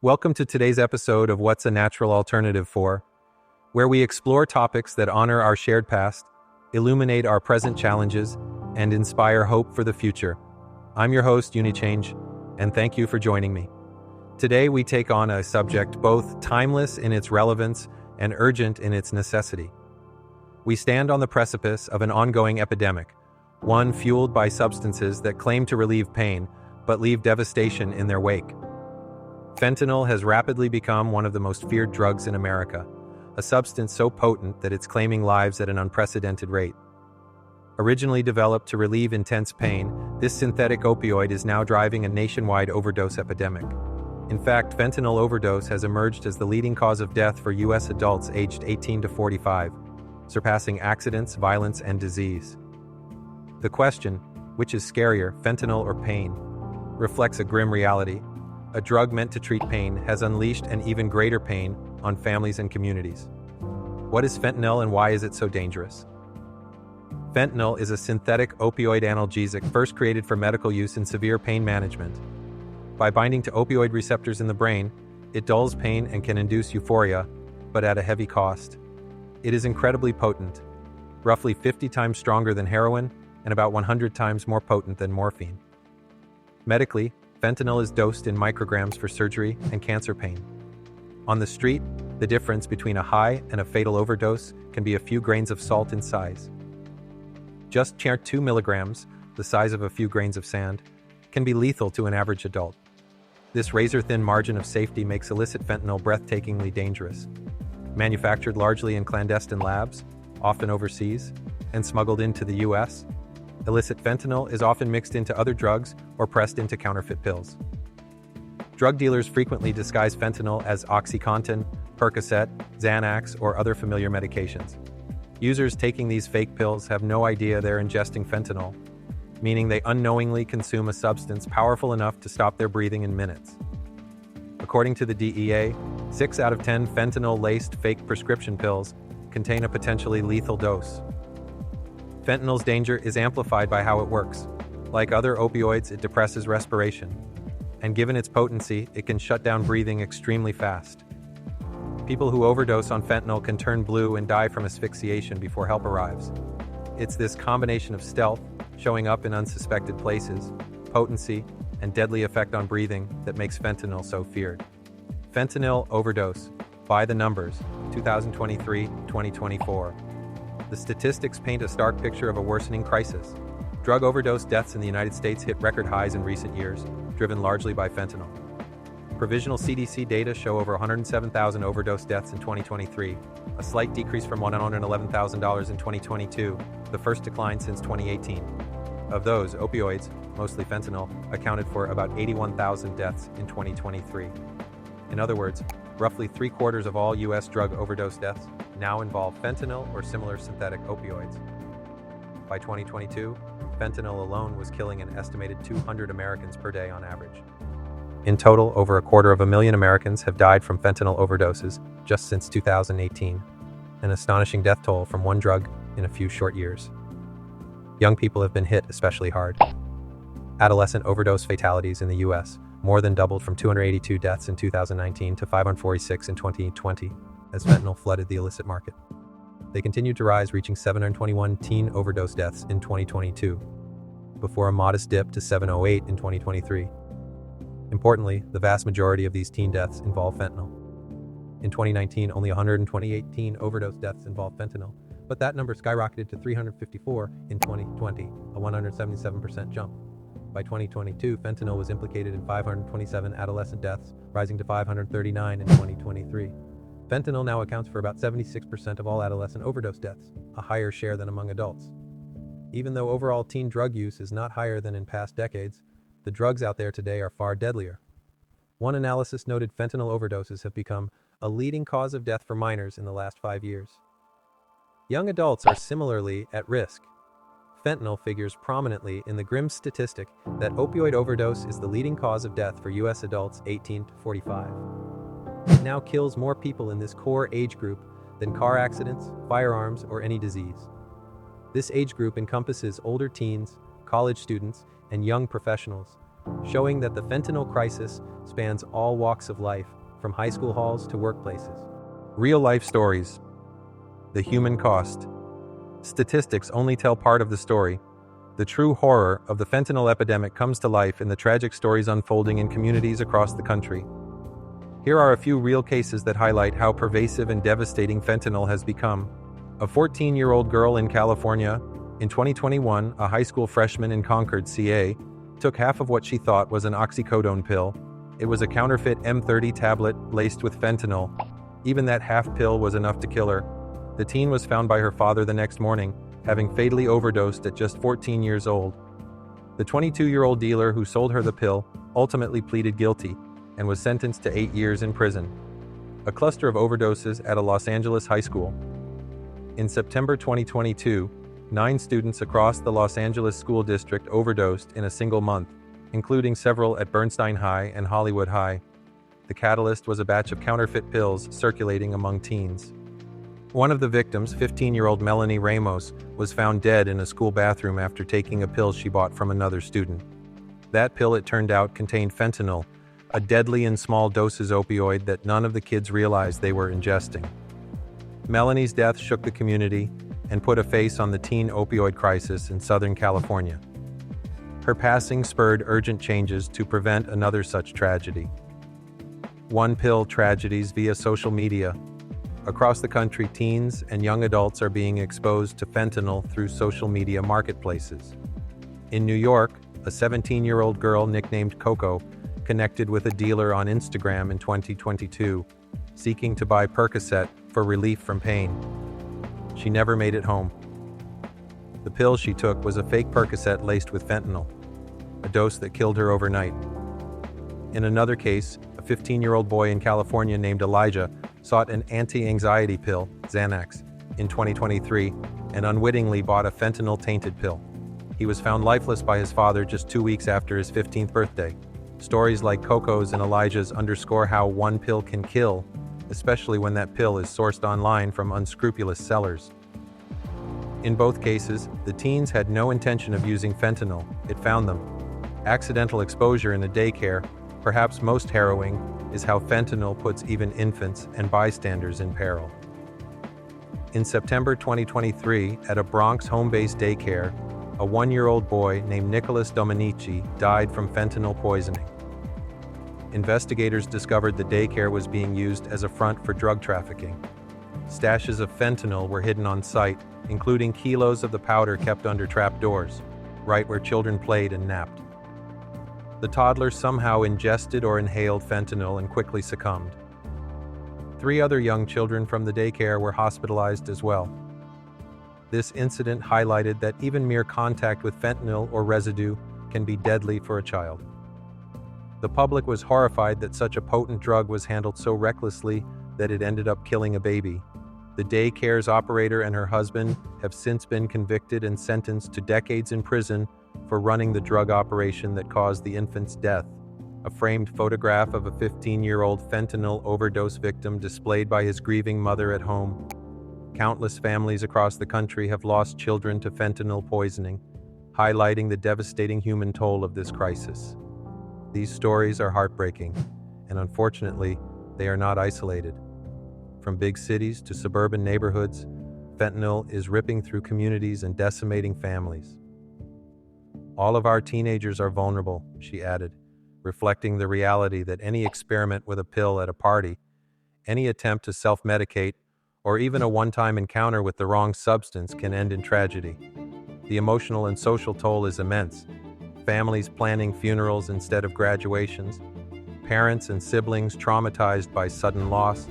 Welcome to today's episode of What's a Natural Alternative For, where we explore topics that honor our shared past, illuminate our present challenges, and inspire hope for the future. I'm your host, Unichange, and thank you for joining me. Today we take on a subject both timeless in its relevance and urgent in its necessity. We stand on the precipice of an ongoing epidemic, one fueled by substances that claim to relieve pain, but leave devastation in their wake. Fentanyl has rapidly become one of the most feared drugs in America, a substance so potent that it's claiming lives at an unprecedented rate. Originally developed to relieve intense pain, this synthetic opioid is now driving a nationwide overdose epidemic. In fact, fentanyl overdose has emerged as the leading cause of death for U.S. adults aged 18 to 45, surpassing accidents, violence, and disease. The question, which is scarier, fentanyl or pain, reflects a grim reality. A drug meant to treat pain has unleashed an even greater pain on families and communities. What is fentanyl and why is it so dangerous? Fentanyl is a synthetic opioid analgesic first created for medical use in severe pain management. By binding to opioid receptors in the brain, it dulls pain and can induce euphoria, but at a heavy cost. It is incredibly potent, roughly 50 times stronger than heroin and about 100 times more potent than morphine. Medically, fentanyl is dosed in micrograms for surgery and cancer pain. On the street, the difference between a high and a fatal overdose can be a few grains of salt in size. Just 2 milligrams, the size of a few grains of sand, can be lethal to an average adult. This razor-thin margin of safety makes illicit fentanyl breathtakingly dangerous. Manufactured largely in clandestine labs, often overseas, and smuggled into the U.S., illicit fentanyl is often mixed into other drugs or pressed into counterfeit pills. Drug dealers frequently disguise fentanyl as OxyContin, Percocet, Xanax, or other familiar medications. Users taking these fake pills have no idea they're ingesting fentanyl, meaning they unknowingly consume a substance powerful enough to stop their breathing in minutes. According to the DEA, 6 out of 10 fentanyl-laced fake prescription pills contain a potentially lethal dose. Fentanyl's danger is amplified by how it works. Like other opioids, it depresses respiration. And given its potency, it can shut down breathing extremely fast. People who overdose on fentanyl can turn blue and die from asphyxiation before help arrives. It's this combination of stealth, showing up in unsuspected places, potency, and deadly effect on breathing that makes fentanyl so feared. Fentanyl overdose, by the numbers, 2023-2024. The statistics paint a stark picture of a worsening crisis. Drug overdose deaths in the United States hit record highs in recent years, driven largely by fentanyl. Provisional CDC data show over 107,000 overdose deaths in 2023, a slight decrease from $111,000 in 2022, the first decline since 2018. Of those, opioids, mostly fentanyl, accounted for about 81,000 deaths in 2023. In other words, roughly 3/4 of all U.S. drug overdose deaths now involve fentanyl or similar synthetic opioids. By 2022, fentanyl alone was killing an estimated 200 Americans per day on average. In total, over 250,000 Americans have died from fentanyl overdoses just since 2018, an astonishing death toll from one drug in a few short years. Young people have been hit especially hard. Adolescent overdose fatalities in the U.S. more than doubled from 282 deaths in 2019 to 546 in 2020, as fentanyl flooded the illicit market. They continued to rise, reaching 721 teen overdose deaths in 2022, before a modest dip to 708 in 2023. Importantly, the vast majority of these teen deaths involve fentanyl. In 2019, only 128 teen overdose deaths involved fentanyl, but that number skyrocketed to 354 in 2020, a 177% jump. By 2022, fentanyl was implicated in 527 adolescent deaths, rising to 539 in 2023. Fentanyl now accounts for about 76% of all adolescent overdose deaths, a higher share than among adults. Even though overall teen drug use is not higher than in past decades, the drugs out there today are far deadlier. One analysis noted fentanyl overdoses have become a leading cause of death for minors in the last 5 years. Young adults are similarly at risk. Fentanyl figures prominently in the grim statistic that opioid overdose is the leading cause of death for U.S. adults 18 to 45. It now kills more people in this core age group than car accidents, firearms, or any disease. This age group encompasses older teens, college students, and young professionals, showing that the fentanyl crisis spans all walks of life, from high school halls to workplaces. Real-life stories. The human cost. Statistics only tell part of the story. The true horror of the fentanyl epidemic comes to life in the tragic stories unfolding in communities across the country. Here are a few real cases that highlight how pervasive and devastating fentanyl has become. A 14-year-old girl in California. In 2021, a high school freshman in Concord, CA, took half of what she thought was an oxycodone pill. It was a counterfeit M30 tablet laced with fentanyl. Even that half pill was enough to kill her. The teen was found by her father the next morning, having fatally overdosed at just 14 years old. The 22-year-old dealer who sold her the pill ultimately pleaded guilty and was sentenced to 8 years in prison. A cluster of overdoses at a Los Angeles high school. In September 2022, 9 students across the Los Angeles school district overdosed in a single month, including several at Bernstein High and Hollywood High. The catalyst was a batch of counterfeit pills circulating among teens. One of the victims, 15-year-old Melanie Ramos, was found dead in a school bathroom after taking a pill she bought from another student. That pill, it turned out, contained fentanyl, a deadly in small doses opioid that none of the kids realized they were ingesting. Melanie's death shook the community and put a face on the teen opioid crisis in Southern California. Her passing spurred urgent changes to prevent another such tragedy. One-pill tragedies via social media. Across the country, teens and young adults are being exposed to fentanyl through social media marketplaces. In New York, a 17-year-old girl nicknamed Coco connected with a dealer on Instagram in 2022, seeking to buy Percocet for relief from pain. She never made it home. The pill she took was a fake Percocet laced with fentanyl, a dose that killed her overnight. In another case, a 15-year-old boy in California named Elijah sought an anti-anxiety pill, Xanax, in 2023 and unwittingly bought a fentanyl-tainted pill. He was found lifeless by his father just 2 weeks after his 15th birthday. Stories like Coco's and Elijah's underscore how one pill can kill, especially when that pill is sourced online from unscrupulous sellers. In both cases, the teens had no intention of using fentanyl. It found them. Accidental exposure in a daycare, perhaps most harrowing, is how fentanyl puts even infants and bystanders in peril. In September 2023, at a Bronx home-based daycare, a 1-year-old boy named Nicholas Dominici died from fentanyl poisoning. Investigators discovered the daycare was being used as a front for drug trafficking. Stashes of fentanyl were hidden on site, including kilos of the powder kept under trap doors, right where children played and napped. The toddler somehow ingested or inhaled fentanyl and quickly succumbed. 3 other young children from the daycare were hospitalized as well. This incident highlighted that even mere contact with fentanyl or residue can be deadly for a child. The public was horrified that such a potent drug was handled so recklessly that it ended up killing a baby. The daycare's operator and her husband have since been convicted and sentenced to decades in prison for running the drug operation that caused the infant's death. A framed photograph of a 15-year-old fentanyl overdose victim displayed by his grieving mother at home. Countless families across the country have lost children to fentanyl poisoning, highlighting the devastating human toll of this crisis. These stories are heartbreaking, and unfortunately, they are not isolated. From big cities to suburban neighborhoods, fentanyl is ripping through communities and decimating families. All of our teenagers are vulnerable, she added, reflecting the reality that any experiment with a pill at a party, any attempt to self-medicate, or even a one-time encounter with the wrong substance can end in tragedy. The emotional and social toll is immense. Families planning funerals instead of graduations, parents and siblings traumatized by sudden loss,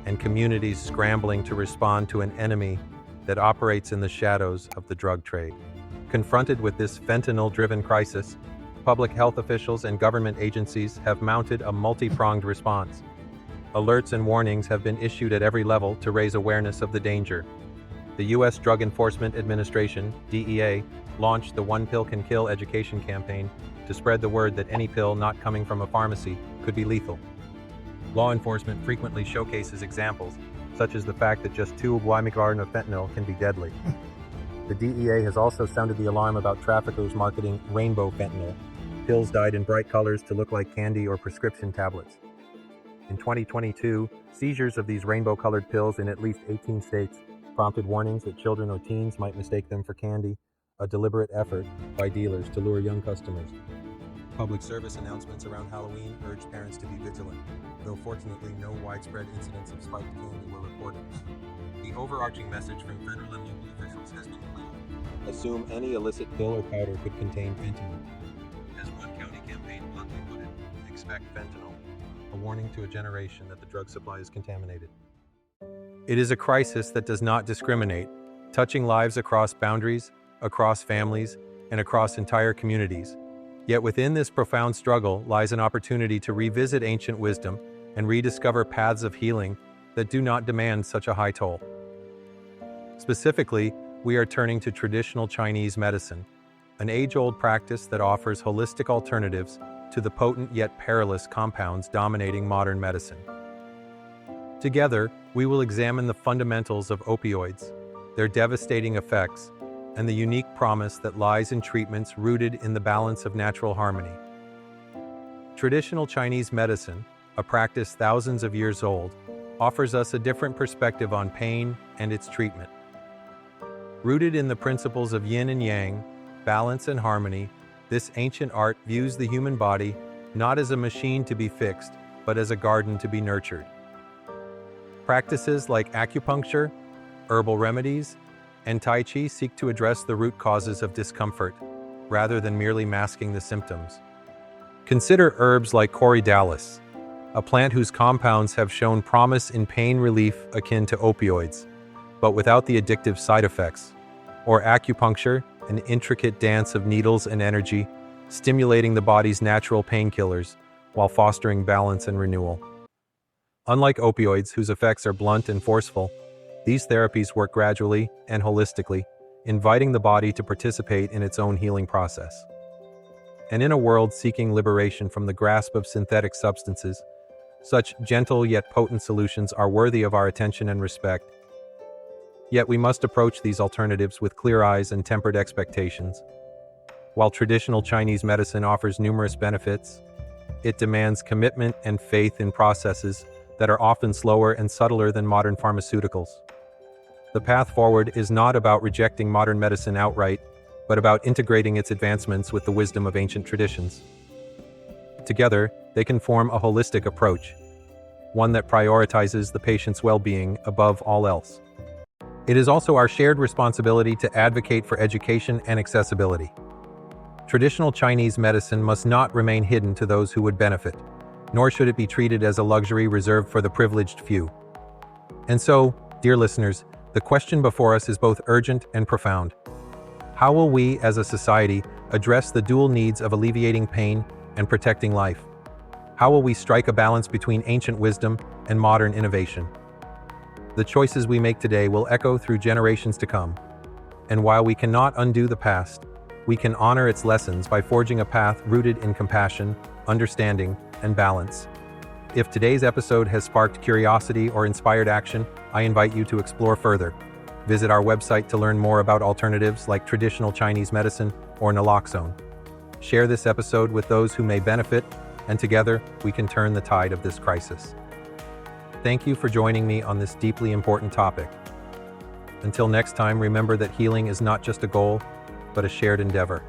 and communities scrambling to respond to an enemy that operates in the shadows of the drug trade. Confronted with this fentanyl-driven crisis, public health officials and government agencies have mounted a multi-pronged response. Alerts and warnings have been issued at every level to raise awareness of the danger. The U.S. Drug Enforcement Administration, DEA, launched the One Pill Can Kill education campaign to spread the word that any pill not coming from a pharmacy could be lethal. Law enforcement frequently showcases examples, such as the fact that just 2 mg of fentanyl can be deadly. The DEA has also sounded the alarm about traffickers marketing rainbow fentanyl, Pills dyed in bright colors to look like candy or prescription tablets. In 2022, seizures of these rainbow-colored pills in at least 18 states prompted warnings that children or teens might mistake them for candy, a deliberate effort by dealers to lure young customers. Public service announcements around Halloween urged parents to be vigilant, though fortunately no widespread incidents of spiked candy were reported. The overarching message from federal and local officials has been clear. Assume any illicit pill or powder could contain fentanyl. As one county campaign bluntly put it, expect fentanyl, a warning to a generation that the drug supply is contaminated. It is a crisis that does not discriminate, touching lives across boundaries, across families, and across entire communities. Yet within this profound struggle lies an opportunity to revisit ancient wisdom and rediscover paths of healing that do not demand such a high toll. Specifically, we are turning to traditional Chinese medicine, an age-old practice that offers holistic alternatives to the potent yet perilous compounds dominating modern medicine. Together, we will examine the fundamentals of opioids, their devastating effects, and the unique promise that lies in treatments rooted in the balance of natural harmony. Traditional Chinese medicine, a practice thousands of years old, offers us a different perspective on pain and its treatment. Rooted in the principles of yin and yang, balance and harmony, this ancient art views the human body not as a machine to be fixed, but as a garden to be nurtured. Practices like acupuncture, herbal remedies, and Tai Chi seek to address the root causes of discomfort, rather than merely masking the symptoms. Consider herbs like corydalis, a plant whose compounds have shown promise in pain relief akin to opioids, but without the addictive side effects, or acupuncture, an intricate dance of needles and energy, stimulating the body's natural painkillers while fostering balance and renewal. Unlike opioids, whose effects are blunt and forceful, these therapies work gradually and holistically, inviting the body to participate in its own healing process. And in a world seeking liberation from the grasp of synthetic substances, such gentle yet potent solutions are worthy of our attention and respect. Yet we must approach these alternatives with clear eyes and tempered expectations. While traditional Chinese medicine offers numerous benefits, it demands commitment and faith in processes that are often slower and subtler than modern pharmaceuticals. The path forward is not about rejecting modern medicine outright, but about integrating its advancements with the wisdom of ancient traditions. Together, they can form a holistic approach, one that prioritizes the patient's well-being above all else. It is also our shared responsibility to advocate for education and accessibility. Traditional Chinese medicine must not remain hidden to those who would benefit, nor should it be treated as a luxury reserved for the privileged few. And so, dear listeners, the question before us is both urgent and profound. How will we, as a society, address the dual needs of alleviating pain and protecting life? How will we strike a balance between ancient wisdom and modern innovation? The choices we make today will echo through generations to come. And while we cannot undo the past, we can honor its lessons by forging a path rooted in compassion, understanding, and balance. If today's episode has sparked curiosity or inspired action, I invite you to explore further. Visit our website to learn more about alternatives like traditional Chinese medicine or Naloxone. Share this episode with those who may benefit, and together we can turn the tide of this crisis. Thank you for joining me on this deeply important topic. Until next time, remember that healing is not just a goal, but a shared endeavor.